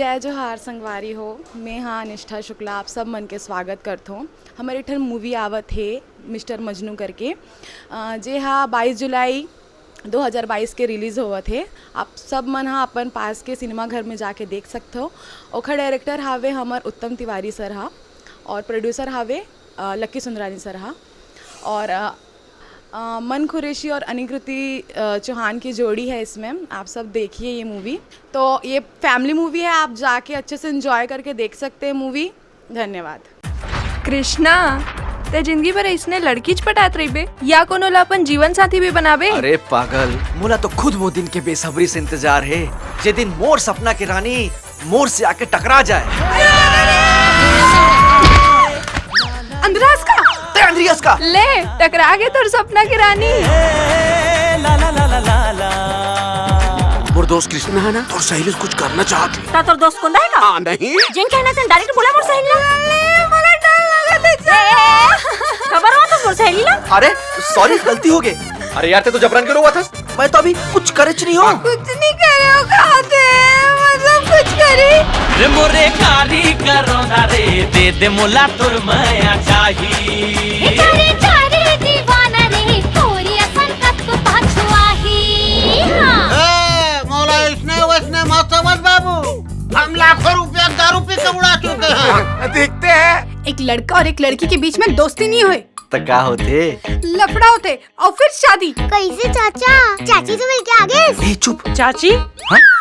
जय जोहार संगवारी हो। मैं हाँ निष्ठा शुक्ला आप सब मन के स्वागत करता हूँ। हमारे ठन मूवी आवत है मिस्टर मजनू करके, जे हाँ 22 जुलाई 2022 के रिलीज़ हुआ थे। आप सब मन हाँ अपन पास के सिनेमा घर में जाके देख सकते हो। ओखर डायरेक्टर हावे हमार उत्तम तिवारी सर हा और प्रोड्यूसर हावे लक्की सुंदरानी सर हा और मन कुरैशी और अनिकृति चौहान की जोड़ी है इसमें। आप सब देखिए ये मूवी। तो ये फैमिली मूवी है, आप जाके अच्छे से एंजॉय करके देख सकते हैं मूवी। धन्यवाद। कृष्णा ते जिंदगी भर इसने लड़की पटात रही बे या कोनो ला अपन जीवन साथी भी बनाबे? अरे पागल, मोला तो खुद वो दिन के बेसब्री से इंतजार है जे दिन मोर सपना की रानी मोर से आके टकरा जाए। अंद्रास का अंद्रियास का ले टकरा के तोर सपना की रानी। मोर दोस्त कृष्णा है ना, तोर सहेली कुछ करना चाहती है। तोर दोस्त कौन है का? नहीं जिन कहना तन डायरेक्ट बोला मोर सहेली खबर हो तो मोर सहेली ला। अरे सॉरी, गलती हो गई। अरे यार ते तो जबरन क्यों हुआ था? मैं तो अभी कुछ करच नहीं हूँ। कुछ नहीं करे हो खाते मतलब कुछ करे रे मोरे कारी करो ना रे दे दे मोला तुर माया चाही चारे चारे दीवाना रे थोड़ी असन कत को पाछुआही। मौला इसने वसने मौसमत बाबू, हम लाखों रुपया दारू पी के उड़ा चुके हैं। देखते हैं। एक लड़का और एक लड़की के बीच में दोस्ती नहीं हुई तो क्या होते? लफड़ा होते और फिर शादी। कैसे चाचा चाची से मिल के आगे? ए चुप। चाची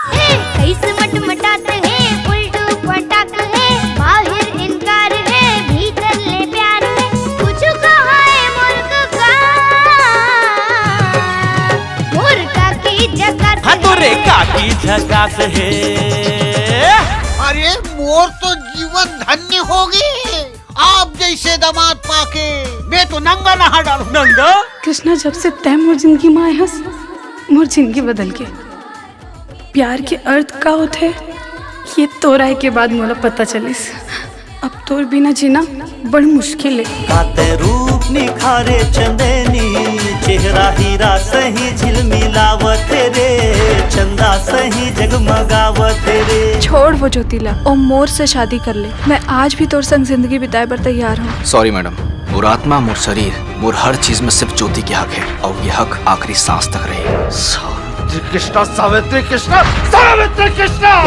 कैसे मटमटाते हैं उल्टू पटाक है बाहर इनकार है भीतर ले प्यार है कुछ कहा है मुर्गा की जगह हाँ तोरे काकी झकास है। अरे मोर तो जीवन धन्य होगी आप जैसे दामाद पाके। मैं तो नंगा नहा डालू। नंगा कृष्णा जब से तय मोर जिंदगी में आया मोर जिंदगी बदल के। प्यार के अर्थ का होते ये तोराय के बाद मोला पता चलिस। अब तोर बिना जीना बड़ी मुश्किल है। काते रूप निखारे चंदनी चेहरा हीरा सही झिलमिलावत रे चंदा सही जगमगावत रे। छोड़ वो ज्योतिला और मोर से शादी कर ले। मैं आज भी तोर संग जिंदगी बिताए पर तैयार हूँ। सॉरी मैडम, मोर आत्मा मोर शरीर मोर हर चीज में सिर्फ ज्योति के हक है और ये हक आखिरी सांस तक रहे। सावित्री कृष्णा सावित्री कृष्णा सावित्री कृष्णा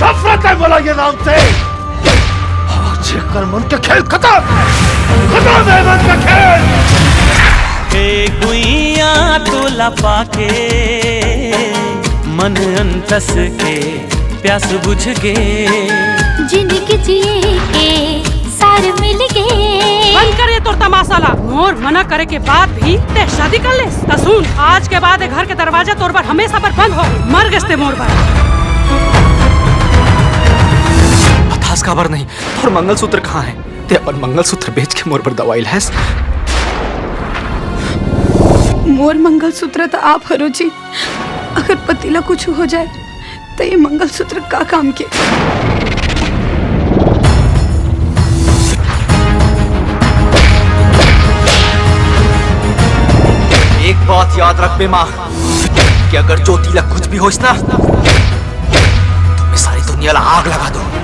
नफरत है बोला ये नाम से। आज ये कर्म के खेल खत्म खत्म है मन का खेल। के गुइया तोला पाके मन अंतस के प्यास बुझ गे जिंदगी जिए के सार मिल गए। बंद कर ये तोर तमाशा ला। मोर मना करे के बाद भी ते शादी कर ले त सुन आज के बाद घर के दरवाजा तोर पर हमेशा पर बंद हो। मर गए मोर पर। बतास खबर नहीं और मंगलसूत्र कहाँ है? ते अपन मंगलसूत्र बेच के मोर पर दवाई लैस। मोर मंगलसूत्र तो आप हरो जी। अगर पतिला कुछ हो जाए तो ये मंगलसूत्र का काम के? एक बात याद रख बे माँ कि अगर ज्योतिला कुछ भी होइस ना तो मैं सारी दुनिया ला आग लगा दूं।